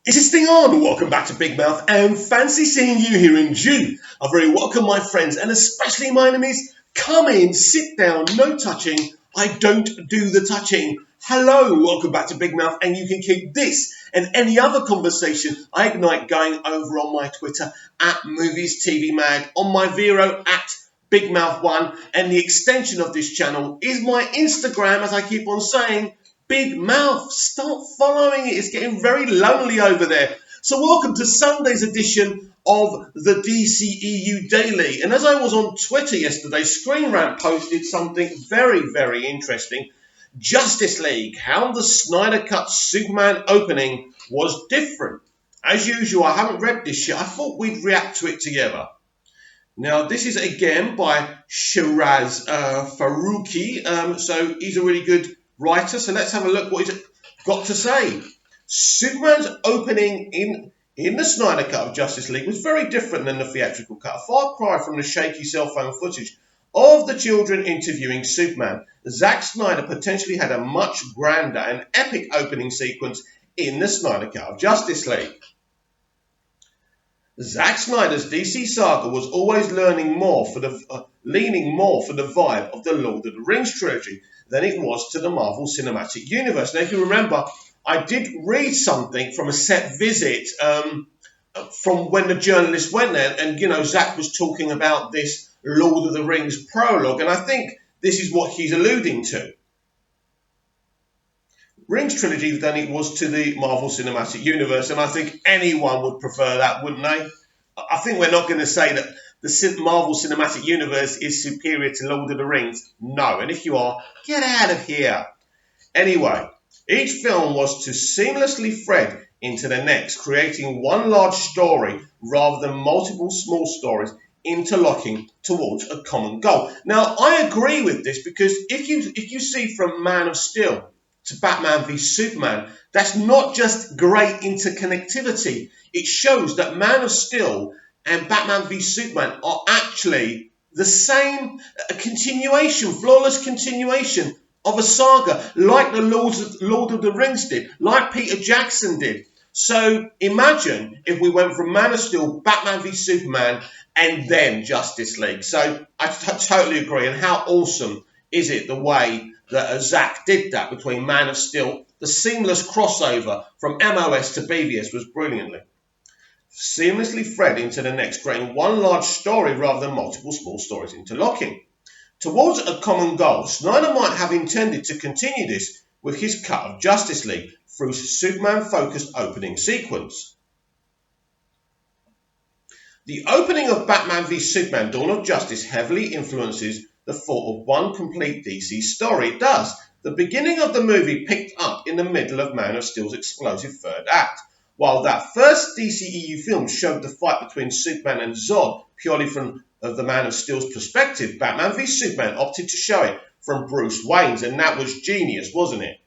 Is this thing on? Welcome back to Big Mouth and fancy seeing you here in June. A very welcome, my friends, and especially my enemies. Come in, sit down, no touching. I don't do the touching. Hello, welcome back to Big Mouth, and you can keep this and any other conversation I ignite going over on my Twitter at Movies TV Mag, on my Vero at Big Mouth 1, and the extension of this channel is my Instagram, as I keep on saying, Big Mouth. Start following it. It's getting very lonely over there. So welcome to Sunday's edition of the dceu Daily. And as I was on Twitter yesterday, Screen Rant posted something very, very interesting. Justice League, how the Snyder Cut Superman opening was different. As usual, I haven't read this yet. I thought we'd react to it together. Now, this is again by Shiraz Faruqi. So he's a really good writer. So let's have a look what he's got to say. Superman's opening in the Snyder Cut of Justice League was very different than the theatrical cut. A far cry from the shaky cell phone footage of the children interviewing Superman. Zack Snyder potentially had a much grander and epic opening sequence in the Snyder Cut of Justice League. Zack Snyder's DC saga was always leaning more for the vibe of the Lord of the Rings trilogy than it was to the Marvel Cinematic Universe. Now, if you remember, I did read something from a set visit from when the journalist went there, and Zack was talking about this Lord of the Rings prologue, and I think this is what he's alluding to. Rings trilogy than it was to the Marvel Cinematic Universe, and I think anyone would prefer that, wouldn't they? I think we're not going to say that the Marvel Cinematic Universe is superior to Lord of the Rings. No, and if you are, get out of here. Anyway, each film was to seamlessly thread into the next, creating one large story rather than multiple small stories interlocking towards a common goal. Now, I agree with this because if you see from Man of Steel to Batman v Superman, that's not just great interconnectivity. It shows that Man of Steel and Batman v Superman are actually the same continuation, flawless continuation of a saga, like the Lord of the Rings did, like Peter Jackson did. So imagine if we went from Man of Steel, Batman v Superman, and then Justice League. So I totally agree. And how awesome is it the way that Zack did that between Man of Steel? The seamless crossover from MOS to BVS was brilliantly. Seamlessly thread into the next, creating one large story rather than multiple small stories interlocking. Towards a common goal, Snyder might have intended to continue this with his cut of Justice League through Superman-focused opening sequence. The opening of Batman v Superman Dawn of Justice heavily influences the thought of one complete DC story. It does. The beginning of the movie picked up in the middle of Man of Steel's explosive third act. While that first DCEU film showed the fight between Superman and Zod purely from the Man of Steel's perspective, Batman v Superman opted to show it from Bruce Wayne's, and that was genius, wasn't it?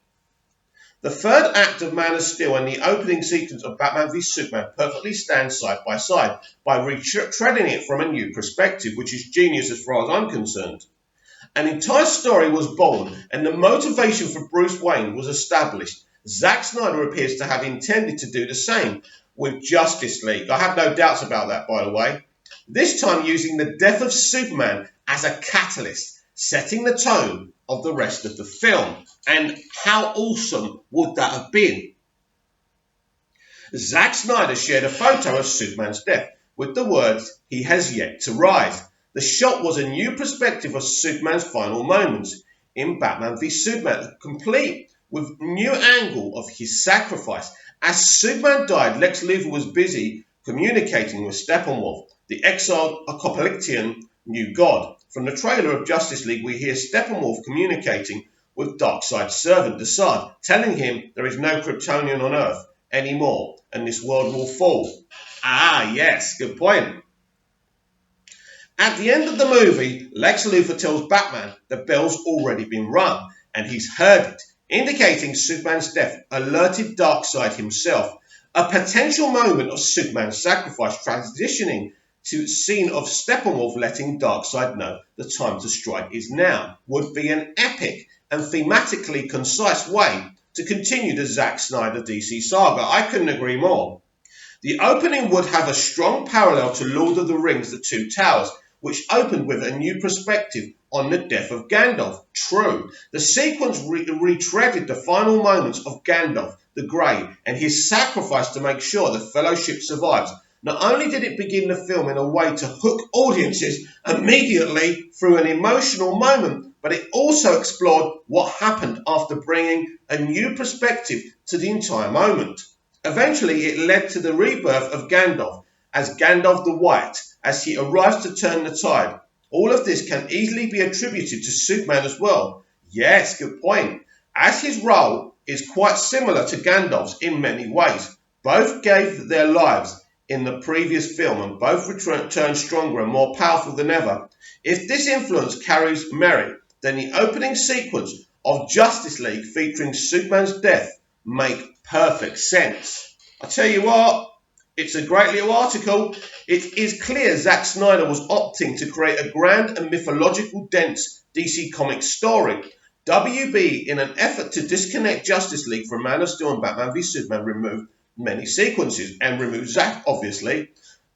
The third act of Man of Steel and the opening sequence of Batman v Superman perfectly stand side by side by retreading it from a new perspective, which is genius as far as I'm concerned. An entire story was born, and the motivation for Bruce Wayne was established. Zack Snyder appears to have intended to do the same with Justice League. I have no doubts about that, by the way. This time using the death of Superman as a catalyst, setting the tone of the rest of the film. And how awesome would that have been? Zack Snyder shared a photo of Superman's death with the words, "He has yet to rise." The shot was a new perspective of Superman's final moments in Batman v Superman, complete with new angle of his sacrifice. As Superman died, Lex Luthor was busy communicating with Steppenwolf, the exiled Apocalyptian new god. From the trailer of Justice League, we hear Steppenwolf communicating with Darkseid's servant, Desaad, telling him there is no Kryptonian on Earth anymore, and this world will fall. Ah, yes, good point. At the end of the movie, Lex Luthor tells Batman the bell's already been rung, and he's heard it, indicating Superman's death alerted Darkseid himself. A potential moment of Superman's sacrifice transitioning to scene of Steppenwolf letting Darkseid know the time to strike is now would be an epic and thematically concise way to continue the Zack Snyder DC saga. I couldn't agree more. The opening would have a strong parallel to Lord of the Rings: The Two Towers, which opened with a new perspective on the death of Gandalf. True, the sequence retreaded the final moments of Gandalf the Grey and his sacrifice to make sure the Fellowship survives. Not only did it begin the film in a way to hook audiences immediately through an emotional moment, but it also explored what happened after bringing a new perspective to the entire moment. Eventually, it led to the rebirth of Gandalf as Gandalf the White, as he arrives to turn the tide. All of this can easily be attributed to Superman as well. Yes, good point. As his role is quite similar to Gandalf's in many ways. Both gave their lives in the previous film and both returned stronger and more powerful than ever. If this influence carries merit, then the opening sequence of Justice League featuring Superman's death make perfect sense. I tell you what, it's a great little article. It is clear Zack Snyder was opting to create a grand and mythological dense DC Comics story. WB, in an effort to disconnect Justice League from Man of Steel and Batman v Superman, removed many sequences, and removed Zack, obviously,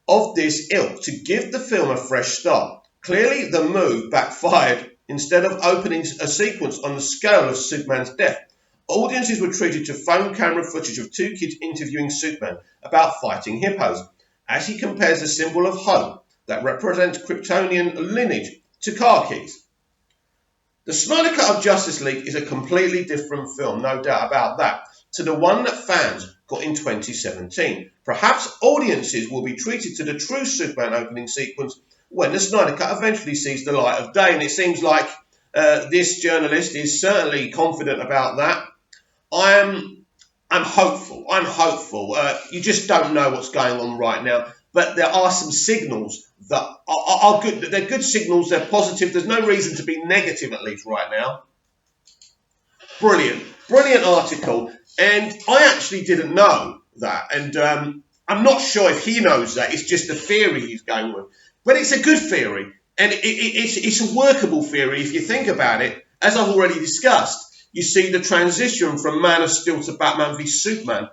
of this ilk to give the film a fresh start. Clearly, the move backfired. Instead of opening a sequence on the scale of Superman's death, audiences were treated to phone camera footage of two kids interviewing Superman about fighting hippos, as he compares the symbol of hope that represents Kryptonian lineage to car keys. The Snyder Cut of Justice League is a completely different film, no doubt about that, to the one that fans got in 2017. Perhaps audiences will be treated to the true Superman opening sequence when the Snyder Cut eventually sees the light of day, and it seems like this journalist is certainly confident about that. I'm hopeful. I'm hopeful. You just don't know what's going on right now, but there are some signals that are good. They're good signals. They're positive. There's no reason to be negative, at least right now. Brilliant article. And I actually didn't know that, and I'm not sure if he knows that. It's just a theory he's going with, but it's a good theory, and it's a workable theory if you think about it. As I've already discussed, you see the transition from Man of Steel to Batman v Superman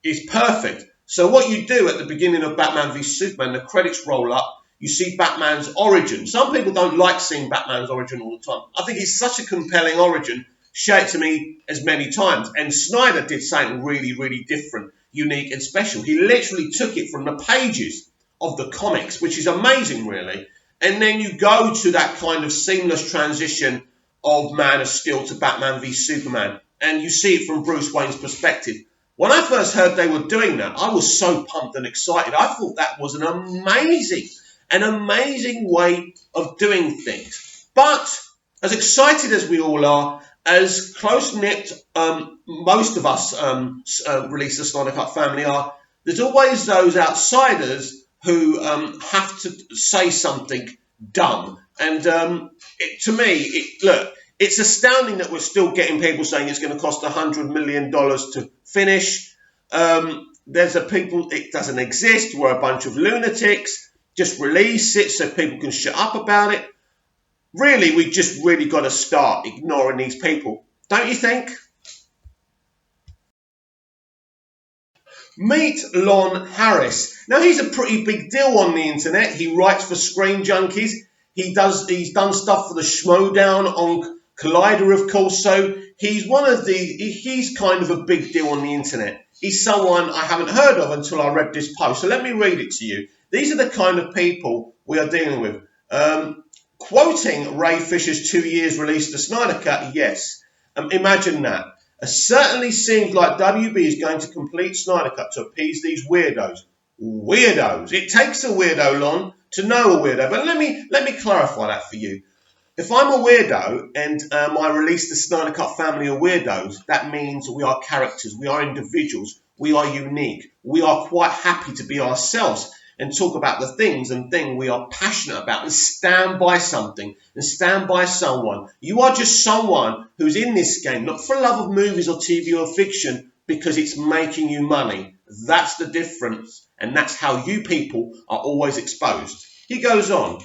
is perfect. So what you do at the beginning of Batman v Superman, the credits roll up, you see Batman's origin. Some people don't like seeing Batman's origin all the time. I think it's such a compelling origin. Show it to me as many times. And Snyder did something really, really different, unique and special. He literally took it from the pages of the comics, which is amazing, really. And then you go to that kind of seamless transition of Man of Steel to Batman v Superman, and you see it from Bruce Wayne's perspective. When I first heard they were doing that, I was so pumped and excited. I thought that was an amazing way of doing things. But as excited as we all are, as close-knit most of us Release the Snyder Cut family are, there's always those outsiders who have to say something dumb. And to me, look, it's astounding that we're still getting people saying it's going to cost $100 million to finish. There's people, it doesn't exist. We're a bunch of lunatics. Just release it so people can shut up about it. Really, we just really got to start ignoring these people. Don't you think? Meet Lon Harris. Now, he's a pretty big deal on the internet. He writes for Screen Junkies. He's done stuff for the Schmodown on Collider, of course. So he's he's kind of a big deal on the internet. He's someone I haven't heard of until I read this post. So let me read it to you. These are the kind of people we are dealing with. Quoting Ray Fisher's 2 years release, the Snyder Cut, yes. Imagine that. It certainly seems like WB is going to complete Snyder Cut to appease these weirdos. Weirdos. It takes a weirdo, Lon, to know a weirdo. But let me clarify that for you. If I'm a weirdo and I release the Snyder Cut family of weirdos, that means we are characters, we are individuals, we are unique. We are quite happy to be ourselves and talk about the things we are passionate about and stand by something and stand by someone. You are just someone who's in this game, not for love of movies or TV or fiction, because it's making you money. That's the difference, and that's how you people are always exposed. He goes on.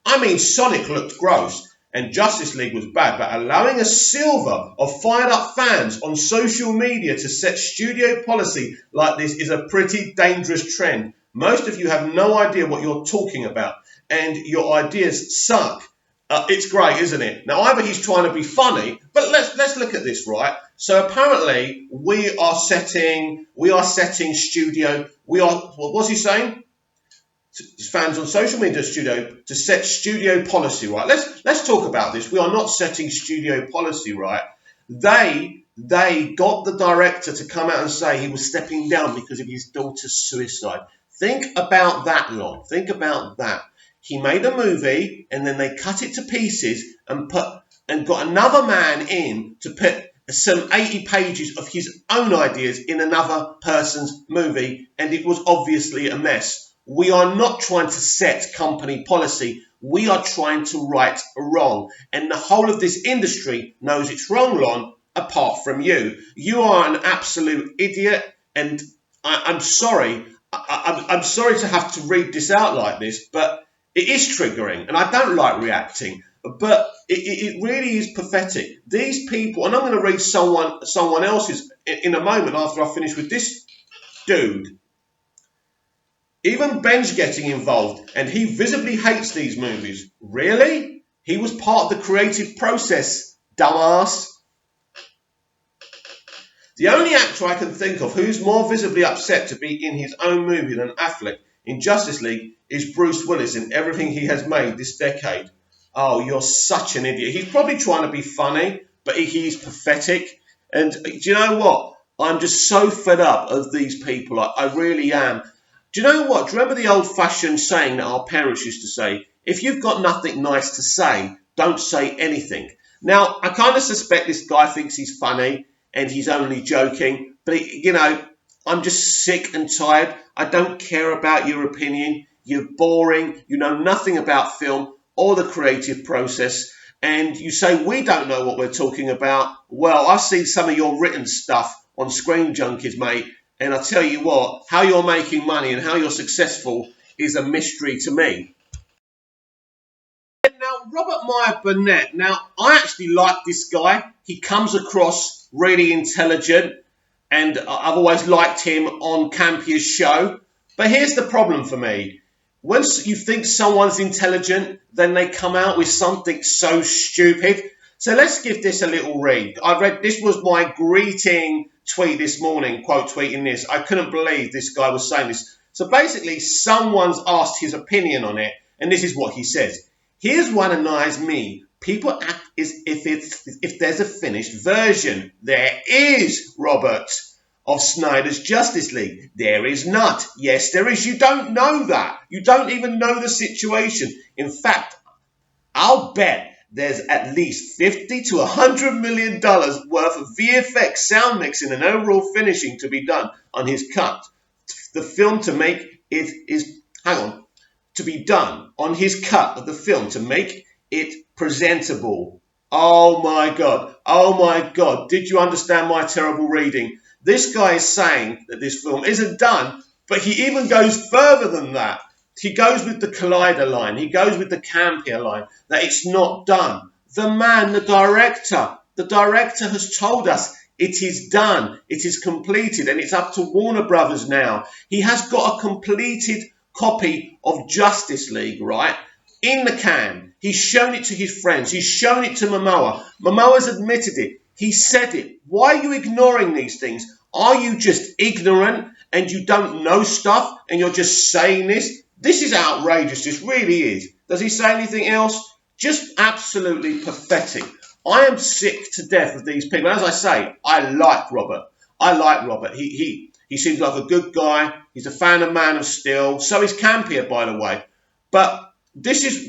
I mean, Sonic looked gross, and Justice League was bad, but allowing a silver of fired up fans on social media to set studio policy like this is a pretty dangerous trend. Most of you have no idea what you're talking about, and your ideas suck. It's great, isn't it? Now, either he's trying to be funny, but let's look at this, right? So apparently we are setting studio. What was he saying? Fans on social media to set studio policy, right? Let's talk about this. We are not setting studio policy, right? They got the director to come out and say he was stepping down because of his daughter's suicide. Think about that, Lon. Think about that. He made a movie and then they cut it to pieces and got another man in to put some 80 pages of his own ideas in another person's movie, and it was obviously a mess. We are not trying to set company policy. We are trying to right a wrong. And the whole of this industry knows it's wrong, Lon, apart from you. You are an absolute idiot, and I'm sorry. I'm sorry to have to read this out like this, but it is triggering, and I don't like reacting. But it really is pathetic. These people, and I'm going to read someone else's in a moment after I finish with this dude. Even Ben's getting involved, and he visibly hates these movies. Really? He was part of the creative process, dumbass. The only actor I can think of who's more visibly upset to be in his own movie than Affleck in Justice League is Bruce Willis in everything he has made this decade. Oh, you're such an idiot. He's probably trying to be funny, but he's pathetic. And do you know what? I'm just so fed up of these people. I really am. Do you know what? Do you remember the old-fashioned saying that our parents used to say? If you've got nothing nice to say, don't say anything. Now, I kind of suspect this guy thinks he's funny and he's only joking. But, I'm just sick and tired. I don't care about your opinion. You're boring. You know nothing about film or the creative process. And you say we don't know what we're talking about. Well, I've seen some of your written stuff on Screen Junkies, mate. And I tell you what, how you're making money and how you're successful is a mystery to me. Now, Robert Meyer Burnett. Now, I actually like this guy. He comes across really intelligent, and I've always liked him on Campier's show. But here's the problem for me. Once you think someone's intelligent, then they come out with something so stupid. So let's give this a little read. This was my greeting tweet this morning, quote tweeting this. I couldn't believe this guy was saying this. So basically, someone's asked his opinion on it, and this is what he says. Here's what annoys me. People act as if there's a finished version. There is, Robert, of Snyder's Justice League. There is not. Yes, there is. You don't know that. You don't even know the situation. In fact, I'll bet there's at least $50 to $100 million worth of VFX, sound mixing, and overall finishing to be done on his cut. The film to make it is, to be done on his cut of the film to make it presentable. Oh my God. Oh my God. Did you understand my terrible reading? This guy is saying that this film isn't done, but he even goes further than that. He goes with the Collider line. He goes with the Campier line, that it's not done. The director has told us it is done. It is completed, and it's up to Warner Brothers now. He has got a completed copy of Justice League, right, in the can. He's shown it to his friends. He's shown it to Momoa. Momoa's admitted it. He said it. Why are you ignoring these things? Are you just ignorant and you don't know stuff and you're just saying this? This is outrageous. This really is. Does he say anything else? Just absolutely pathetic. I am sick to death of these people. As I say, I like Robert. He seems like a good guy. He's a fan of Man of Steel. So is Campier, by the way. But this is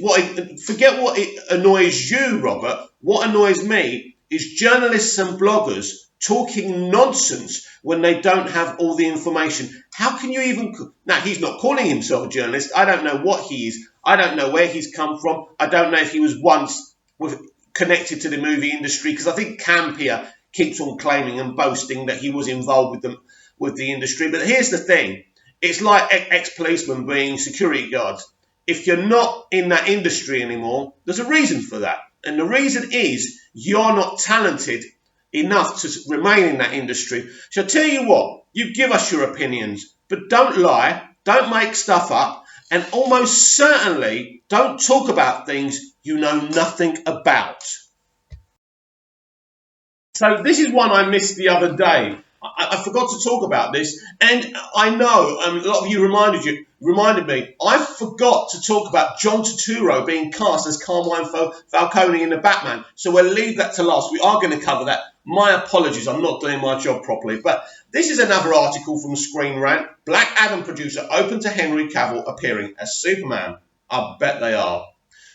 forget what it annoys you, Robert. What annoys me is journalists and bloggers talking nonsense when they don't have all the information. How can you even... Now, he's not calling himself a journalist. I don't know what he is. I don't know where he's come from. I don't know if he was once connected to the movie industry, because I think Campier keeps on claiming and boasting that he was involved with the industry. But here's the thing. It's like ex-policemen being security guards. If you're not in that industry anymore, there's a reason for that. And the reason is you're not talented enough to remain in that industry. So I tell you what, you give us your opinions, but don't lie, don't make stuff up, and almost certainly don't talk about things you know nothing about. So this is one I missed the other day. I forgot to talk about this, and I know a lot of you reminded me. I forgot to talk about John Turturro being cast as Carmine Falcone in the Batman. So we'll leave that to last. We are going to cover that. My apologies, I'm not doing my job properly. But this is another article from Screen Rant. Black Adam producer open to Henry Cavill appearing as Superman. I bet they are.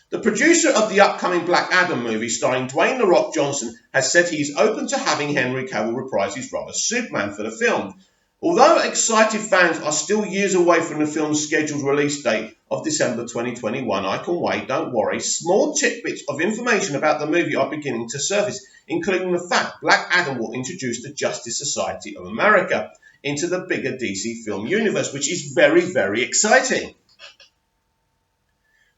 The producer of the upcoming Black Adam movie starring Dwayne "The Rock" Johnson has said he is open to having Henry Cavill reprise his role as Superman for the film. Although excited fans are still years away from the film's scheduled release date of December 2021, I can wait, don't worry. Small tidbits of information about the movie are beginning to surface, including the fact Black Adam will introduce the Justice Society of America into the bigger DC film universe, which is very, very exciting.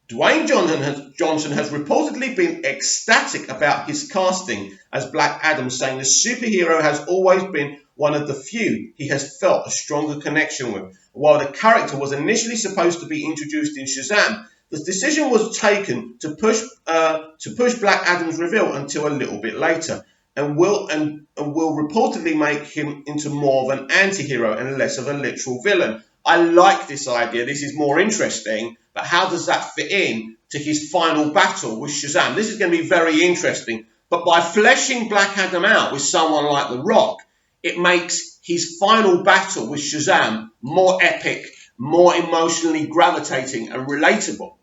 Dwayne Johnson has reportedly been ecstatic about his casting as Black Adam, saying the superhero has always been one of the few he has felt a stronger connection with. While the character was initially supposed to be introduced in Shazam, the decision was taken to push Black Adam's reveal until a little bit later, and will reportedly make him into more of an anti-hero and less of a literal villain. I like this idea. This is more interesting. But how does that fit in to his final battle with Shazam? This is going to be very interesting. But by fleshing Black Adam out with someone like The Rock, it makes his final battle with Shazam more epic, more emotionally gravitating and relatable.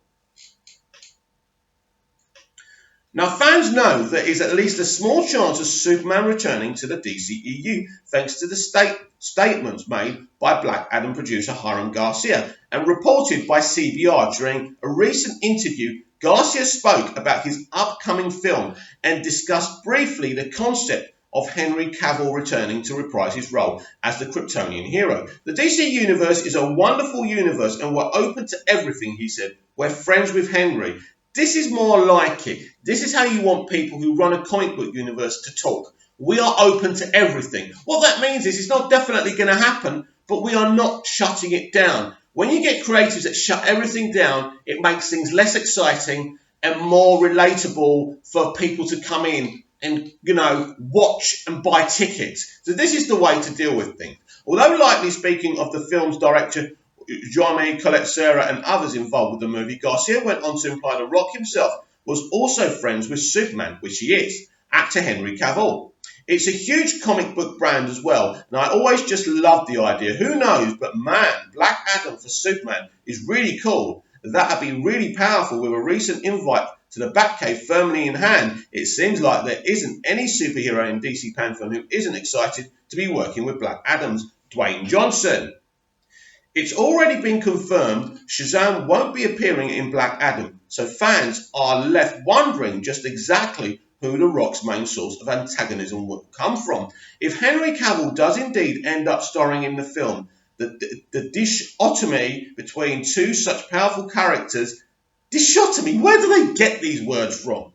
Now, fans know there is at least a small chance of Superman returning to the DCEU, thanks to the statements made by Black Adam producer Hiram Garcia and reported by CBR during a recent interview. Garcia spoke about his upcoming film and discussed briefly the concept of Henry Cavill returning to reprise his role as the Kryptonian hero. The DC universe is a wonderful universe and we're open to everything, he said. We're friends with Henry. This is more like it. This is how you want people who run a comic book universe to talk. We are open to everything. What that means is it's not definitely going to happen, but we are not shutting it down. When you get creatives that shut everything down, it makes things less exciting and more relatable for people to come in and, watch and buy tickets. So this is the way to deal with things. Although likely speaking of the film's director, Jaime Collet-Serra and others involved with the movie, Garcia went on to imply The Rock himself was also friends with Superman, which he is, actor Henry Cavill. It's a huge comic book brand as well, and I always just loved the idea. Who knows, but man, Black Adam for Superman is really cool. That'd be really powerful with a recent invite to the Batcave firmly in hand. It seems like there isn't any superhero in DC Pantheon who isn't excited to be working with Black Adam's Dwayne Johnson. It's already been confirmed Shazam won't be appearing in Black Adam, so fans are left wondering just exactly who The Rock's main source of antagonism will come from. If Henry Cavill does indeed end up starring in the film, the dichotomy between two such powerful characters, dichotomy, where do they get these words from?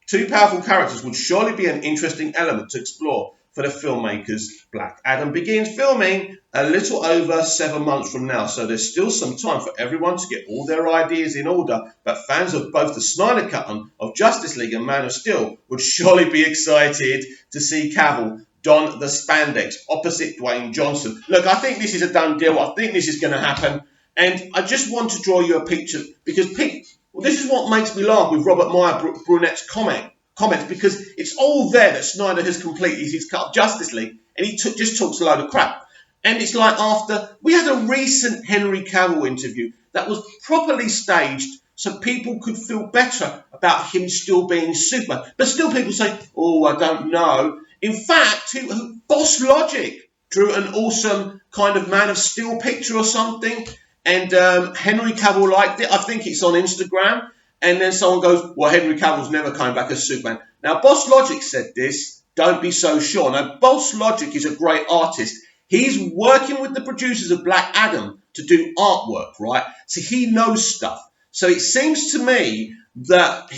Two powerful characters would surely be an interesting element to explore for the filmmakers. Black Adam begins filming a little over 7 months from now, so there's still some time for everyone to get all their ideas in order, but fans of both the Snyder Cut of Justice League and Man of Steel would surely be excited to see Cavill don the spandex opposite Dwayne Johnson. Look, I think this is a done deal. I think this is going to happen, and I just want to draw you a picture, because this is what makes me laugh with Robert Meyer Brunette's comments, because it's all there that Snyder has completed his cut of Justice League, and he just talks a load of crap. And it's like after we had a recent Henry Cavill interview that was properly staged so people could feel better about him still being Superman. But still people say, oh, I don't know. In fact, Boss Logic drew an awesome kind of Man of Steel picture or something, and Henry Cavill liked it. I think it's on Instagram. And then someone goes, well, Henry Cavill's never coming back as Superman. Now, Boss Logic said this. Don't be so sure. Now, Boss Logic is a great artist. He's working with the producers of Black Adam to do artwork, right? So he knows stuff. So it seems to me that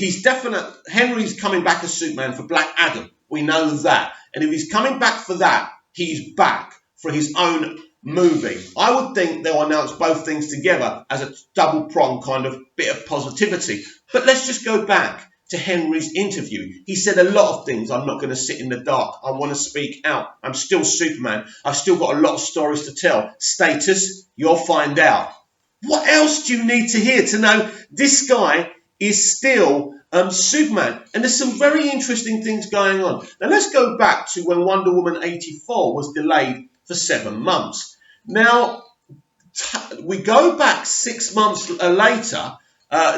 Henry's coming back as Superman for Black Adam. We know that. And if he's coming back for that, he's back for his own movie. I would think they'll announce both things together as a double-pronged kind of bit of positivity. But let's just go back to Henry's interview. He said a lot of things. I'm not going to sit in the dark. I want to speak out. I'm still Superman. I've still got a lot of stories to tell. Status, you'll find out. What else do you need to hear to know this guy is still Superman? And there's some very interesting things going on. Now let's go back to when Wonder Woman 84 was delayed for 7 months. Now, we go back 6 months later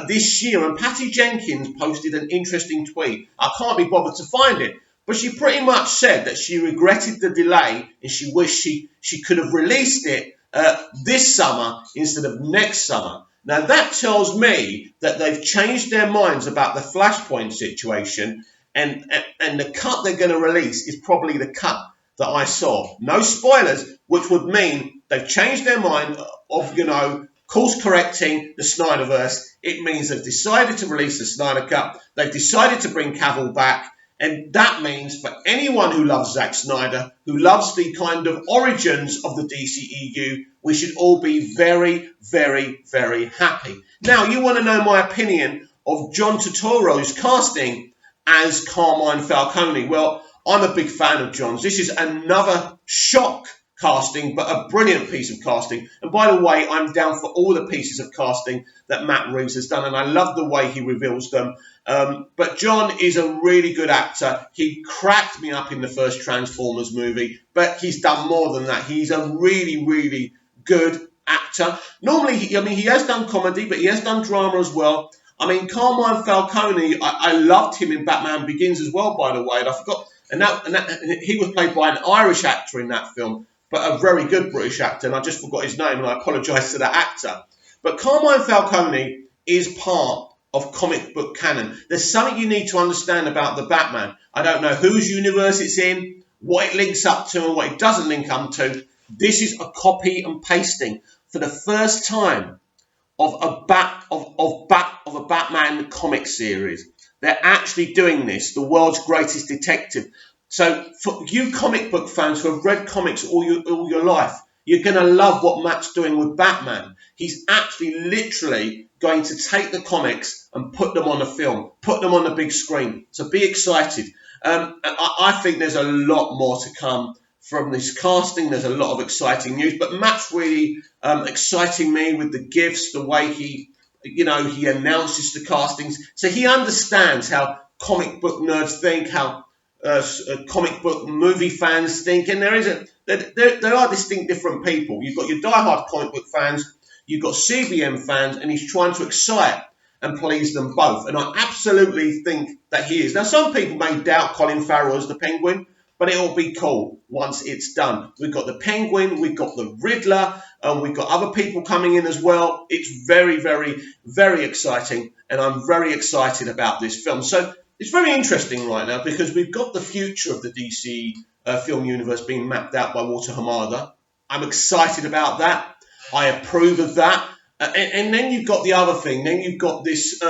this year, and Patty Jenkins posted an interesting tweet. I can't be bothered to find it, but she pretty much said that she regretted the delay and she wished she could have released it this summer instead of next summer. Now, that tells me that they've changed their minds about the Flashpoint situation, and the cut they're going to release is probably the cut that I saw. No spoilers, which would mean they've changed their mind of, course correcting the Snyderverse. It means they've decided to release the Snyder Cut. They've decided to bring Cavill back. And that means for anyone who loves Zack Snyder, who loves the kind of origins of the DCEU, we should all be very, very, very happy. Now, you want to know my opinion of John Turturro's casting as Carmine Falcone. Well, I'm a big fan of John's. This is another shock casting, but a brilliant piece of casting. And by the way, I'm down for all the pieces of casting that Matt Reeves has done, and I love the way he reveals them. But John is a really good actor. He cracked me up in the first Transformers movie, but he's done more than that. He's a really, really good actor. Normally, he has done comedy, but he has done drama as well. I mean, Carmine Falcone, I loved him in Batman Begins as well, by the way, and I forgot. And he was played by an Irish actor in that film, but a very good British actor, and I just forgot his name, and I apologise to that actor. But Carmine Falcone is part of comic book canon. There's something you need to understand about the Batman. I don't know whose universe it's in, what it links up to, and what it doesn't link up to. This is a copy and pasting for the first time of a Batman comic series. They're actually doing this, the world's greatest detective. So for you comic book fans who have read comics all your life, you're going to love what Matt's doing with Batman. He's actually literally going to take the comics and put them on a film, put them on the big screen. So be excited. I think there's a lot more to come from this casting. There's a lot of exciting news, but Matt's really exciting me with the gifts, the way he announces the castings. So he understands how comic book nerds think, how comic book movie fans think, and there are distinct different people. You've got your diehard comic book fans, you've got CBM fans, and he's trying to excite and please them both. And I absolutely think that he is. Now, some people may doubt Colin Farrell as the Penguin, but it'll be cool once it's done. We've got the Penguin, we've got the Riddler, and we've got other people coming in as well. It's very, very, very exciting, and I'm very excited about this film. So it's very interesting right now because we've got the future of the DC film universe being mapped out by Walter Hamada. I'm excited about that. I approve of that. And then you've got the other thing. Then you've got this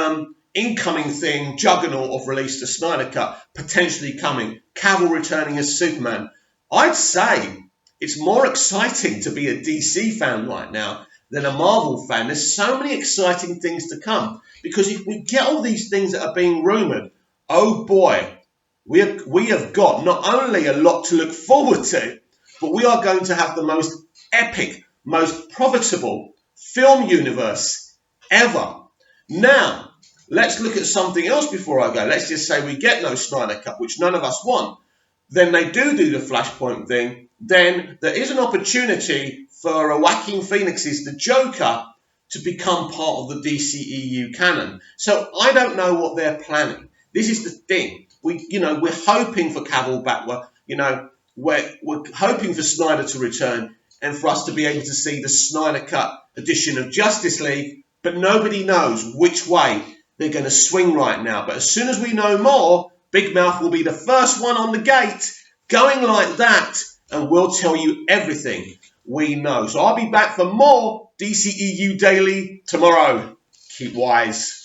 incoming thing, juggernaut of release, the Snyder Cut, potentially coming. Cavill returning as Superman. I'd say it's more exciting to be a DC fan right now than a Marvel fan. There's so many exciting things to come. Because if we get all these things that are being rumoured, oh boy, we have got not only a lot to look forward to, but we are going to have the most epic, most profitable film universe ever. Now, let's look at something else before I go. Let's just say we get no Snyder Cut, which none of us want. Then they do the Flashpoint thing. Then there is an opportunity for Joaquin Phoenix's The Joker to become part of the DCEU canon. So I don't know what they're planning. This is the thing. We're hoping for Cavill back. We're hoping for Snyder to return and for us to be able to see the Snyder Cut edition of Justice League. But nobody knows which way they're going to swing right now. But as soon as we know more, Big Mouth will be the first one on the gate going like that, and we'll tell you everything we know. So I'll be back for more DCEU Daily tomorrow. Keep wise.